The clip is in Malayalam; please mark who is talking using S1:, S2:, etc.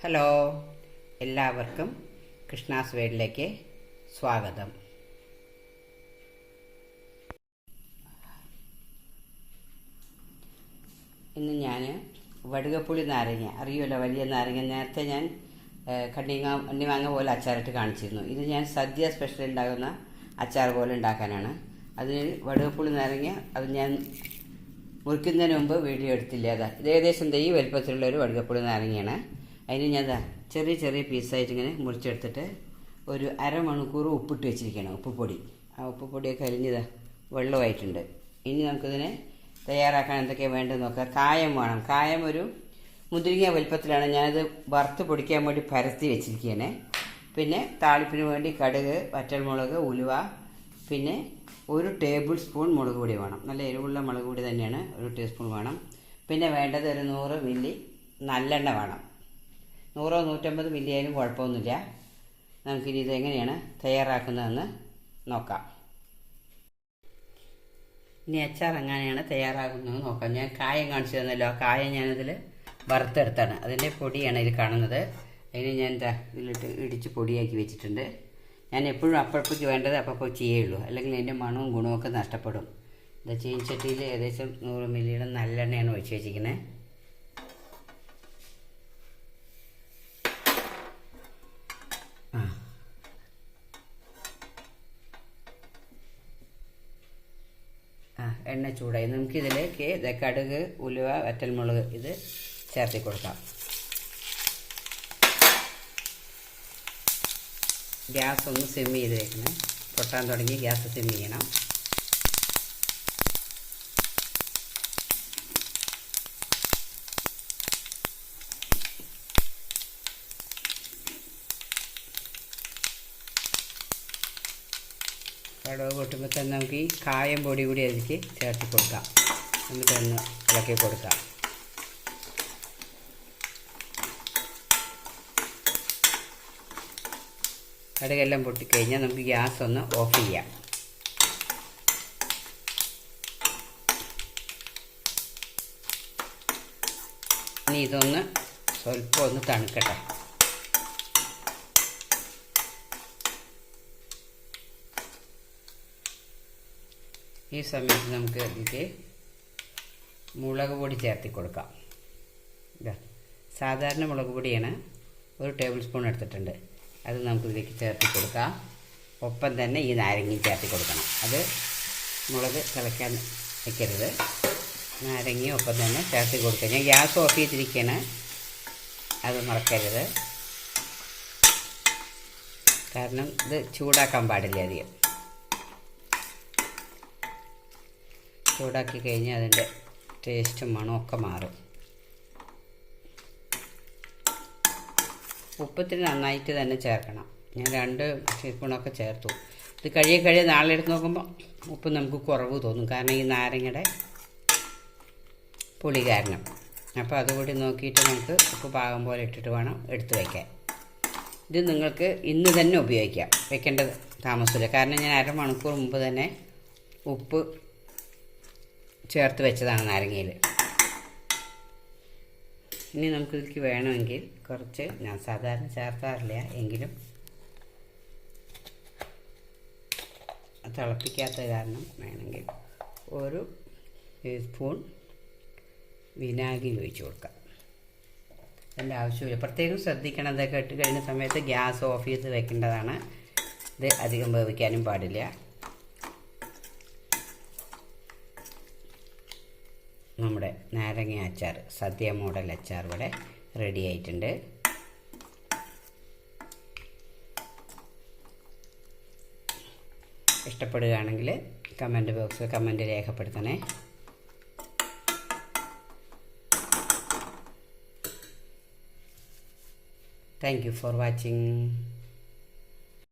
S1: ഹലോ, എല്ലാവർക്കും കൃഷ്ണാസ് വേഡിലേക്ക് സ്വാഗതം. ഇന്ന് ഞാൻ വടുകപ്പുളി നാരങ്ങ, അറിയുമല്ലോ, വലിയ നാരങ്ങ. നേരത്തെ ഞാൻ കണ്ണിമാങ്ങ പോലെ അച്ചാറിട്ട് കാണിച്ചിരുന്നു. ഇത് ഞാൻ സദ്യ സ്പെഷ്യൽ ഉണ്ടാകുന്ന അച്ചാർ പോലെ ഉണ്ടാക്കാനാണ്. അതിന് വടുകപ്പുളി നാരങ്ങ അത് ഞാൻ മുറിക്കുന്നതിന് മുമ്പ് വീഡിയോ എടുത്തില്ല. ഇത് ഏകദേശം ഈ വലുപ്പത്തിലുള്ള ഒരു വടുകപ്പുളി നാരങ്ങയാണ്. അതിന് ഞാൻ ചെറിയ ചെറിയ പീസായിട്ട് ഇങ്ങനെ മുറിച്ചെടുത്തിട്ട് ഒരു അരമണിക്കൂർ ഉപ്പിട്ട് വെച്ചിരിക്കണം. ഉപ്പുപൊടി, ആ ഉപ്പുപൊടിയൊക്കെ അരിഞ്ഞതാ വെള്ളമായിട്ടുണ്ട്. ഇനി നമുക്കിതിനെ തയ്യാറാക്കാൻ എന്തൊക്കെയാണ് വേണ്ടതെന്ന് നോക്കാം. കായം വേണം. കായം ഒരു മുന്തിരിങ്ങ വലുപ്പത്തിലാണ് ഞാനത് വറുത്ത് പൊടിക്കാൻ വേണ്ടി പരത്തി വെച്ചിരിക്കുകയാണ്. പിന്നെ താളിപ്പിന് വേണ്ടി കടുക്, വറ്റൽമുളക്, ഉലുവ, പിന്നെ ഒരു ടേബിൾ സ്പൂൺ മുളക് പൊടി വേണം. നല്ല എരിവുള്ള മുളക് പൊടി തന്നെയാണ്, ഒരു ടീസ്പൂൺ വേണം. പിന്നെ വേണ്ടത് ഒരു 100 മില്ലി നല്ലെണ്ണ വേണം. 100 150 മില്ലി ആയാലും കുഴപ്പമൊന്നുമില്ല. നമുക്കിനി ഇതെങ്ങനെയാണ് തയ്യാറാക്കുന്നതെന്ന് നോക്കാം. ഇനി അച്ചാർ എങ്ങനെയാണ് തയ്യാറാക്കുന്നതെന്ന് നോക്കാം. ഞാൻ കായം കാണിച്ചു തന്നല്ലോ. ആ കായം ഞാനതിൽ വറുത്തെടുത്താണ്. അതിൻ്റെ പൊടിയാണ് ഇതിൽ കാണുന്നത്. അതിന് ഞാൻ ഇതിലിട്ട് ഇടിച്ച് പൊടിയാക്കി വെച്ചിട്ടുണ്ട്. ഞാൻ എപ്പോഴും അപ്പഴത്തേക്ക് വേണ്ടത് അപ്പോൾ ചെയ്യുള്ളൂ, അല്ലെങ്കിൽ അതിൻ്റെ മണവും ഗുണമൊക്കെ നഷ്ടപ്പെടും. ഇത് ചീൻചട്ടിയിൽ ഏകദേശം 100 മില്ലിയുടെ നല്ലെണ്ണയാണ് ഒഴിച്ച് വെച്ചിരിക്കുന്നത്. എണ്ണ ചൂടായി. നമുക്കിതിലേക്ക് കടുക്, ഉലുവ, വറ്റൽമുളക് ഇത് ചേർത്തി കൊടുക്കാം. ഗ്യാസ് ഒന്ന് സിം ചെയ്ത് വെക്കണം. പൊട്ടാൻ തുടങ്ങി ഗ്യാസ് സിം ചെയ്യണം. കടുക് പൊട്ടുമ്പോൾ തന്നെ നമുക്ക് ഈ കായം പൊടി കൂടി അതിലേക്ക് ചേർത്ത് കൊടുക്കാം. എന്നിട്ടൊന്ന് ഇളക്കി കൊടുക്കാം. കടുകെല്ലാം പൊട്ടിക്കഴിഞ്ഞാൽ നമുക്ക് ഗ്യാസ് ഒന്ന് ഓഫ് ചെയ്യാം. ഇനി ഇതൊന്ന് സ്വല്പം ഒന്ന് തണുക്കട്ടെ. ഈ സമയത്ത് നമുക്ക് ഇതിലേക്ക് മുളക് പൊടി ചേർത്തി കൊടുക്കാം. സാധാരണ മുളക് പൊടിയാണ്, ഒരു ടേബിൾ സ്പൂൺ എടുത്തിട്ടുണ്ട്. അത് നമുക്ക് ഇതിലേക്ക് ചേർത്തി കൊടുക്കാം. ഒപ്പം തന്നെ ഈ നാരങ്ങയും ചേർത്തി കൊടുക്കണം. അത് മുളക് തിളയ്ക്കാൻ വയ്ക്കരുത്. നാരങ്ങയും ഒപ്പം തന്നെ ചേർത്തി കൊടുക്കുക. ഞാൻ ഗ്യാസ് ഓഫ് ചെയ്തിരിക്കുകയാണ്, അത് മറക്കരുത്. കാരണം ഇത് ചൂടാക്കാൻ പാടില്ല അധികം. ചൂടാക്കി കഴിഞ്ഞാൽ അതിൻ്റെ ടേസ്റ്റും മണമൊക്കെ മാറും. ഉപ്പത്തിന് നന്നായിട്ട് തന്നെ ചേർക്കണം. ഞാൻ 2 ടീസ്പൂണൊക്കെ ചേർത്തു. ഇത് കഴിയെ നാളെ എടുത്ത് നോക്കുമ്പോൾ ഉപ്പ് നമുക്ക് കുറവ് തോന്നും, കാരണം ഈ നാരങ്ങയുടെ പുളി കാരണം. അപ്പോൾ അതുകൂടി നോക്കിയിട്ട് നമുക്ക് ഉപ്പ് പാകം പോലെ ഇട്ടിട്ട് വേണം എടുത്ത് വയ്ക്കാൻ. ഇത് നിങ്ങൾക്ക് ഇന്ന് തന്നെ ഉപയോഗിക്കാം, വെക്കേണ്ടത് താമസമില്ല. കാരണം ഞാൻ അരമണിക്കൂർ മുമ്പ് തന്നെ ഉപ്പ് ചേർത്ത് വെച്ചതാണ് നാരങ്ങയിൽ. ഇനി നമുക്കിതിലേക്ക് വേണമെങ്കിൽ കുറച്ച്, ഞാൻ സാധാരണ ചേർക്കാറില്ല എങ്കിലും തിളപ്പിക്കാത്ത കാരണം വേണമെങ്കിൽ ഒരു ടീസ്പൂൺ വിനാഗിരി ഒഴിച്ച് കൊടുക്കാം. അതിൻ്റെ ആവശ്യമില്ല. പ്രത്യേകം ശ്രദ്ധിക്കണം, ഇതൊക്കെ ഇട്ട് കഴിഞ്ഞ സമയത്ത് ഗ്യാസ് ഓഫ് ചെയ്ത് വെക്കേണ്ടതാണ്. ഇത് അധികം വേവിക്കാനും പാടില്ല. നമ്മുടെ നാരങ്ങ അച്ചാർ, സദ്യ മോഡൽ അച്ചാർ ഇവിടെ റെഡി ആയിട്ടുണ്ട്. ഇഷ്ടപ്പെടുകയാണെങ്കിൽ കമൻറ്റ് ബോക്സിൽ കമൻറ്റ് രേഖപ്പെടുത്തണേ. Thank you for watching.